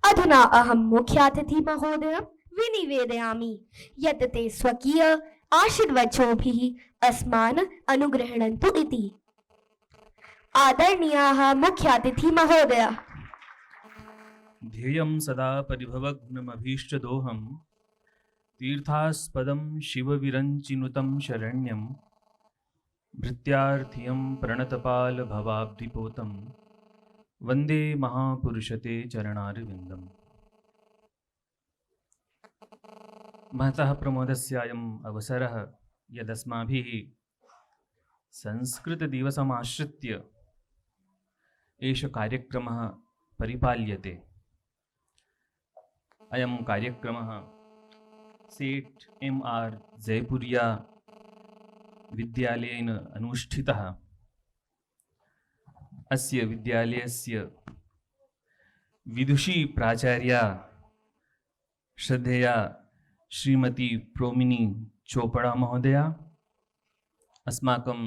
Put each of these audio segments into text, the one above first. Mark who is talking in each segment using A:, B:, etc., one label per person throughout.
A: अधुना अहं मुख्यातिथि महोदय विनिवेदयामि यत् ते स्वकीय आशीर्वचोभिः अस्मान् अनुगृह्णन्तु इति। आदरणीयाः मुख्यातिथि महोदय,
B: ध्येयं सदा परिभवग्नमभीष्टदोहं तीर्थास्पदं शिवविरञ्चिनुतं शरण्यं भृत्यार्थियं प्रणतपालभवाब्धिपोतं वन्दे महापुरुषते चरणारविन्दम्। महतः प्रमोदस्य अयम् अवसरः यदस्माभिः संस्कृतदिवसमाश्रित्य एष कार्यक्रमः परिपाल्यते। अयं कार्यक्रमः सेठ एम्.आर्. जयपुरिया विद्यालयेन अनुष्ठितः। अस्य विद्यालयस्य विदुषी प्राचार्या श्रद्धेया श्रीमती प्रोमिनी चोपड़ा महोदया, अस्माकं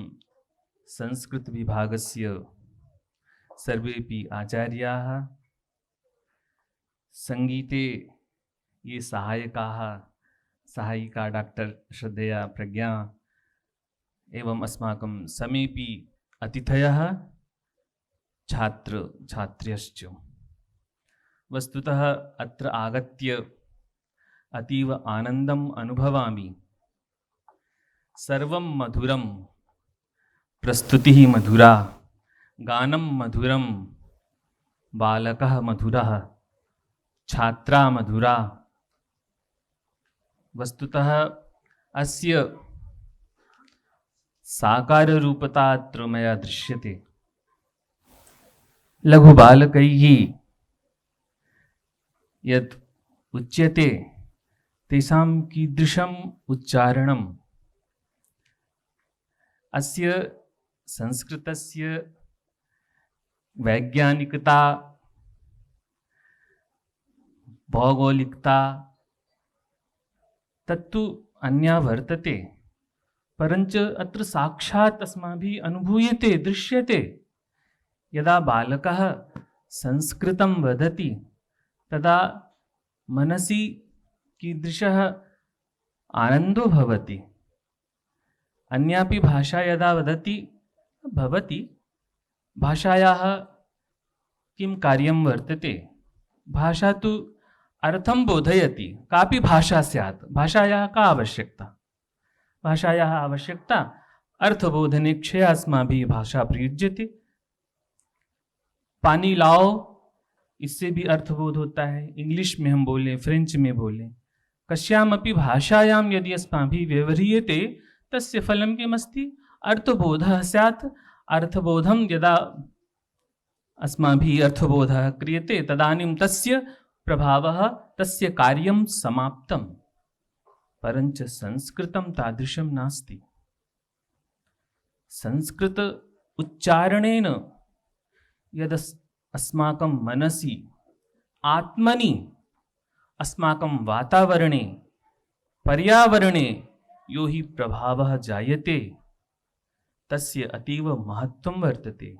B: संस्कृतविभागस्य सर्वेपि आचार्याः, संगीते ये सहायिका डॉक्टर श्रद्धेया प्रज्ञा एवं अस्माकं समेपि अतिथयः छात्र छात्र्यश्च। वस्तुतः अत्र आगत्य अतीव आनन्दम् अनुभवामि। सर्वं मधुरं, प्रस्तुतिः मधुरा, गानं मधुरं, बालकः मधुरः, छात्रा मधुरा। वस्तुतः अस्य साकाररूपता अत्र मया दृश्यते। लघुबालकैः यत् उच्यते तेषां कीदृशम् उच्चारणम्। अस्य संस्कृतस्य वैज्ञानिकता, भौगोलिकता तत्तु अन्या वर्तते, परञ्च अत्र साक्षात् अस्माभिः अनुभूयते, दृश्यते। यदा बालकः संस्कृतं वदति तदा मनसि कीदृशः आनन्दो भवति। अन्यापि भाषा यदा वदति भवति, भाषायाः किं कार्यं वर्तते, भाषा तु अर्थं बोधयति। कापि भाषा स्यात्, भाषायाः का आवश्यकता? भाषायाः आवश्यकता अर्थबोधने क्षया अस्माभिः भाषा प्रयुज्यते। पानी लाओ, इससे भी अर्थबोध होता है। इंग्लिश में हम बोलें, फ्रेंच में बोलें, कस्यामपि भाषायां यदि अस्माभिः व्यवह्रियते तस्य फलं किमस्ति? अर्थबोधः स्यात्। अर्थबोधं यदा अस्माभिः अर्थबोधः क्रियते तदानीं तस्य प्रभावः, तस्य कार्यं समाप्तं। परञ्च संस्कृतं तादृशं नास्ति। संस्कृत उच्चारणेन यद् अस्माकं मनसि, आत्मनि, अस्माकं वातावरणे, पर्यावरणे यो हि प्रभावः जायते तस्य अतीव महत्त्वं वर्तते।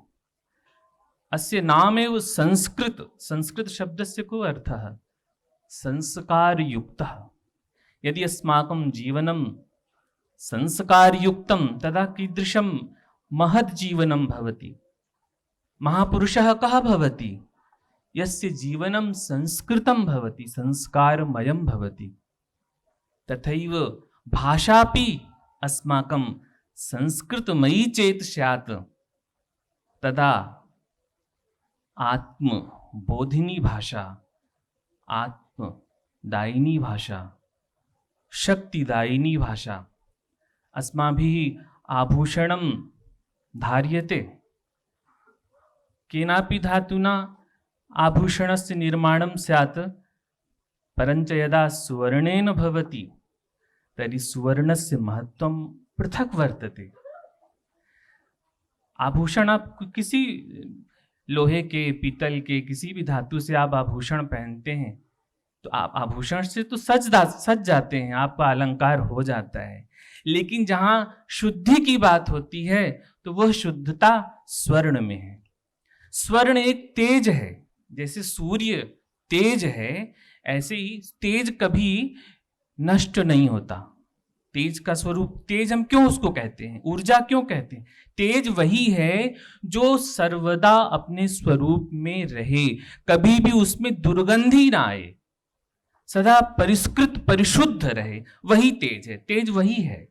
B: अस्य नामेव संस्कृत। संस्कृत शब्दस्य को अर्थः? संस्कारयुक्तः। यदि अस्माकं जीवनं संस्कारयुक्तं तदा कीदृशं महत् जीवनं भवति। महापुरुषः कः भवति? यस्य जीवनं संस्कृतं भवति, संस्कारमयं भवति। तथैव भाषापि अस्माकं संस्कृतमयी चेत् स्यात् तदा आत्मबोधिनी भाषा, आत्मदायिनी भाषा, शक्तिदायिनी भाषा। अस्माभिः आभूषणं धार्यते, केनापि धातुना आभूषणस्य निर्माणं स्यात्, परञ्च यदा सुवर्णेन भवति तर्हि सुवर्णस्य महत्त्वं पृथक् वर्तते। आभूषण आप किसी लोहे के, पीतल के, किसी भी धातु से आप आभूषण पहनते हैं तो आप आभूषण से तो सज जाते हैं, आपका अलंकार हो जाता है। लेकिन जहाँ शुद्धि की बात होती है तो वह शुद्धता स्वर्ण में है। स्वर्ण एक तेज है, जैसे सूर्य तेज है, ऐसे ही तेज कभी नष्ट नहीं होता। तेज का स्वरूप, तेज हम क्यों उसको कहते हैं, ऊर्जा क्यों कहते हैं? तेज वही है जो सर्वदा अपने स्वरूप में रहे, कभी भी उसमें दुर्गंधी ना आए, सदा परिष्कृत परिशुद्ध रहे, वही तेज है। तेज वही है।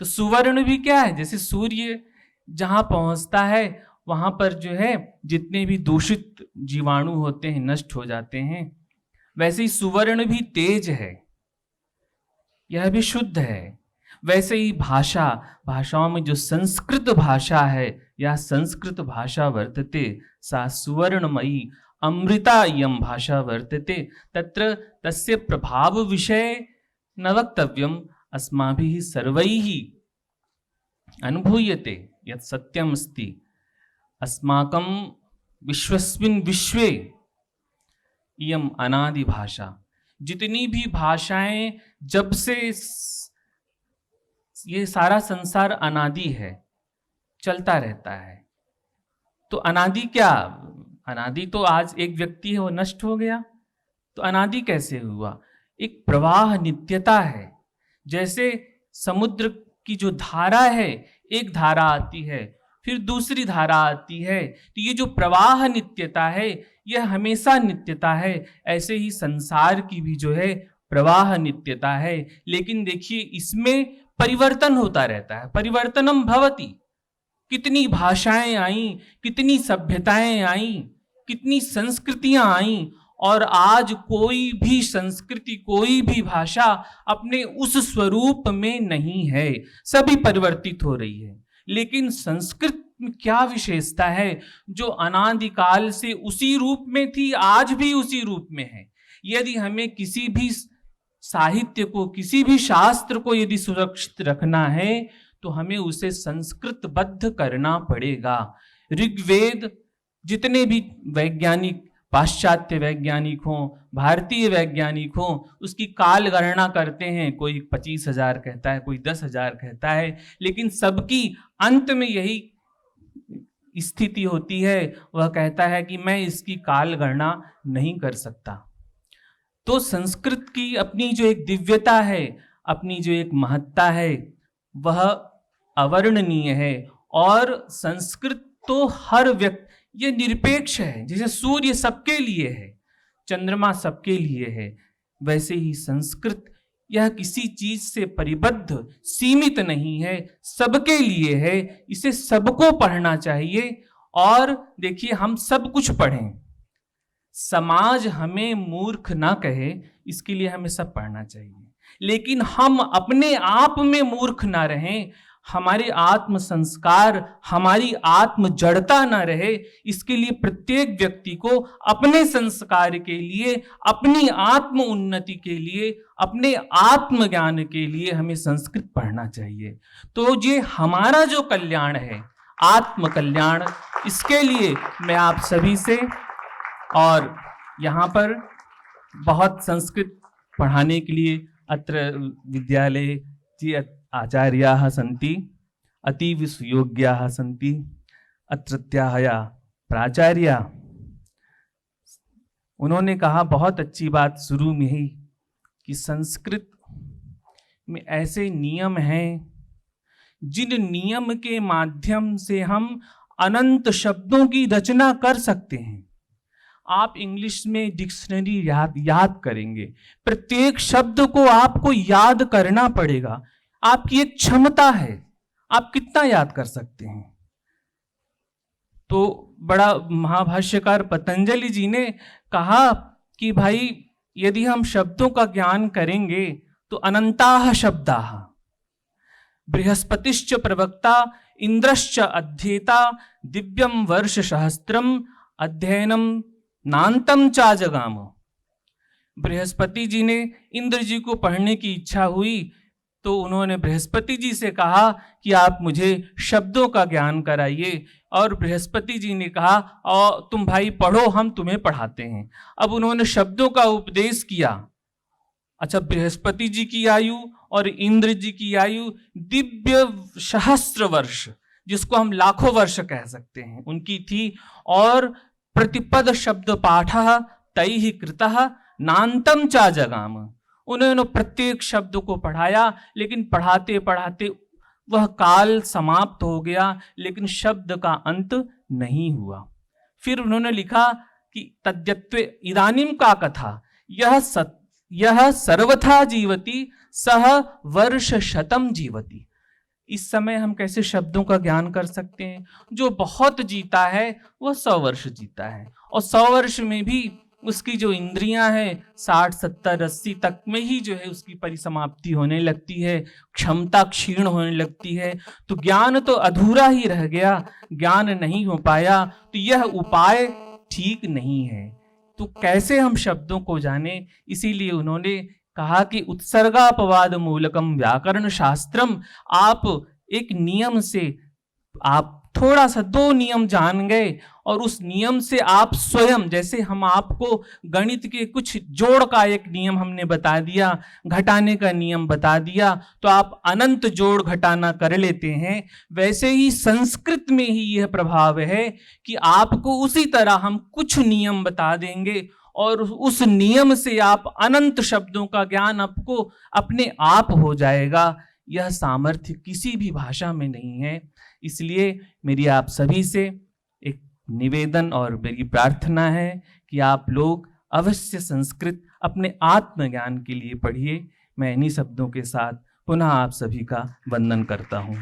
B: तो सुवर्ण भी क्या है? जैसे सूर्य जहां पहुंचता है वहां पर जो है जितने भी दूषित जीवाणु होते हैं नष्ट हो जाते हैं, वैसे ही सुवर्ण भी तेज है, यह भी शुद्ध है। वैसे ही भाषा, भाषाओं में जो संस्कृत भाषा है, या संस्कृत भाषा वर्तते सा सुवर्णमयी अमृता यम भाषा वर्तते तत्र तस्य प्रभाव विषय न वक्तव्यम अस्माभिः सर्वैः अनुभूयते यत् सत्यम अस्ति अस्माकं विश्वस्मिन् विश्वे इयम अनादि भाषा। जितनी भी भाषाएं, जब से ये सारा संसार अनादि है, चलता रहता है। तो अनादि क्या? अनादि तो आज एक व्यक्ति है वो नष्ट हो गया, तो अनादि कैसे हुआ? एक प्रवाह नित्यता है। जैसे समुद्र की जो धारा है, एक धारा आती है फिर दूसरी धारा आती है, तो ये जो प्रवाह नित्यता है यह हमेशा नित्यता है। ऐसे ही संसार की भी जो है प्रवाह नित्यता है, लेकिन देखिए इसमें परिवर्तन होता रहता है। परिवर्तनम भवति। कितनी भाषाएं आई, कितनी सभ्यताएं आई, कितनी संस्कृतियां आई, और आज कोई भी संस्कृति, कोई भी भाषा अपने उस स्वरूप में नहीं है, सभी परिवर्तित हो रही है। लेकिन संस्कृत में क्या विशेषता है जो अनादिकाल से उसी रूप में थी, आज भी उसी रूप में है। यदि हमें किसी भी साहित्य को, किसी भी शास्त्र को यदि सुरक्षित रखना है तो हमें उसे संस्कृतबद्ध करना पड़ेगा। ऋग्वेद, जितने भी वैज्ञानिक, पाश्चात्य वैज्ञानिक हों, भारतीय वैज्ञानिक हों, उसकी काल गणना करते हैं। कोई 25,000 कहता है, कोई 10,000 कहता है, लेकिन सबकी अंत में यही स्थिति होती है, वह कहता है कि मैं इसकी काल गणना नहीं कर सकता। तो संस्कृत की अपनी जो एक दिव्यता है, अपनी जो एक महत्ता है, वह अवर्णनीय है। और संस्कृत तो हर व्यक्ति, ये निरपेक्ष है। जैसे सूर्य सबके लिए है, चंद्रमा सबके लिए है, वैसे ही संस्कृत यह किसी चीज से परिबद्ध, सीमित नहीं है, सबके लिए है। इसे सबको पढ़ना चाहिए। और देखिए, हम सब कुछ पढ़ें, समाज हमें मूर्ख ना कहे, इसके लिए हमें सब पढ़ना चाहिए। लेकिन हम अपने आप में मूर्ख ना रहें, हमारे आत्म संस्कार, हमारी आत्म जड़ता ना रहे, इसके लिए प्रत्येक व्यक्ति को अपने संस्कार के लिए, अपनी आत्म उन्नति के लिए, अपने आत्म ज्ञान के लिए हमें संस्कृत पढ़ना चाहिए। तो ये हमारा जो कल्याण है, आत्म कल्याण, इसके लिए मैं आप सभी से, और यहाँ पर बहुत संस्कृत पढ़ाने के लिए अत्र विद्यालये जी आचार्याः सन्ति, अतीव सुयोग्याः सन्ति, अत्रत्याः प्राचार्या। उन्होंने कहा बहुत अच्छी बात शुरू में ही कि संस्कृत में ऐसे नियम हैं जिन नियम के माध्यम से हम अनंत शब्दों की रचना कर सकते हैं। आप इंग्लिश में डिक्शनरी याद करेंगे, प्रत्येक शब्द को आपको याद करना पड़ेगा। आपकी एक क्षमता है, आप कितना याद कर सकते हैं। तो बड़ा महाभाष्यकार पतंजलि जी ने कहा कि भाई, यदि हम शब्दों का ज्ञान करेंगे तो अनंताः शब्दाः, बृहस्पतिश्च प्रवक्ता, इंद्रश्च अध्येता, दिव्यम वर्ष सहस्त्रम, अध्ययनम नान्तम चा जगाम। बृहस्पति जी ने, इंद्र जी को पढ़ने की इच्छा हुई तो उन्होंने बृहस्पति जी से कहा कि आप मुझे शब्दों का ज्ञान कराइए। और बृहस्पति जी ने कहा, और तुम भाई पढ़ो, हम तुम्हें पढ़ाते हैं। अब उन्होंने शब्दों का उपदेश किया। अच्छा, बृहस्पति जी की आयु और इंद्र जी की आयु दिव्य सहस्त्र वर्ष, जिसको हम लाखों वर्ष कह सकते हैं, उनकी थी। और प्रतिपद शब्द पाठः तैहि कृतः नान्तं चा जगाम। उन्होंने प्रत्येक शब्द को पढ़ाया, लेकिन पढ़ाते पढ़ाते वह काल समाप्त हो गया, लेकिन शब्द का अंत नहीं हुआ। फिर उन्होंने लिखा कि तद्यत्वे इदानीं का कथा यह सर्वथा जीवति सह वर्ष शतम जीवति। इस समय हम कैसे शब्दों का ज्ञान कर सकते हैं? जो बहुत जीता है वह 100 वर्ष जीता है, और 100 वर्ष में भी उसकी जो इंद्रियां हैं 60, 70, 80 तक में ही जो है उसकी परिसमाप्ति होने लगती है, क्षमता क्षीण होने लगती है। तो ज्ञान तो अधूरा ही रह गया, ज्ञान नहीं हो पाया, तो यह उपाय ठीक नहीं है। तो कैसे हम शब्दों को जाने? इसीलिए उन्होंने कहा कि उत्सर्गापवाद मूलकम व्याकरण शास्त्रम। आप एक नियम से, आप थोड़ा सा 2 नियम जान गए, और उस नियम से आप स्वयं, जैसे हम आपको गणित के कुछ जोड़ का एक नियम हमने बता दिया, घटाने का नियम बता दिया, तो आप अनंत जोड़ घटाना कर लेते हैं। वैसे ही संस्कृत में ही यह प्रभाव है कि आपको उसी तरह हम कुछ नियम बता देंगे, और उस नियम से आप अनंत शब्दों का ज्ञान आपको अपने आप हो जाएगा। यह सामर्थ्य किसी भी भाषा में नहीं है। इसलिए मेरी आप सभी से एक निवेदन और मेरी प्रार्थना है कि आप लोग अवश्य संस्कृत अपने आत्मज्ञान के लिए पढ़िए। मैं इन्हीं शब्दों के साथ पुनः आप सभी का वंदन करता हूँ।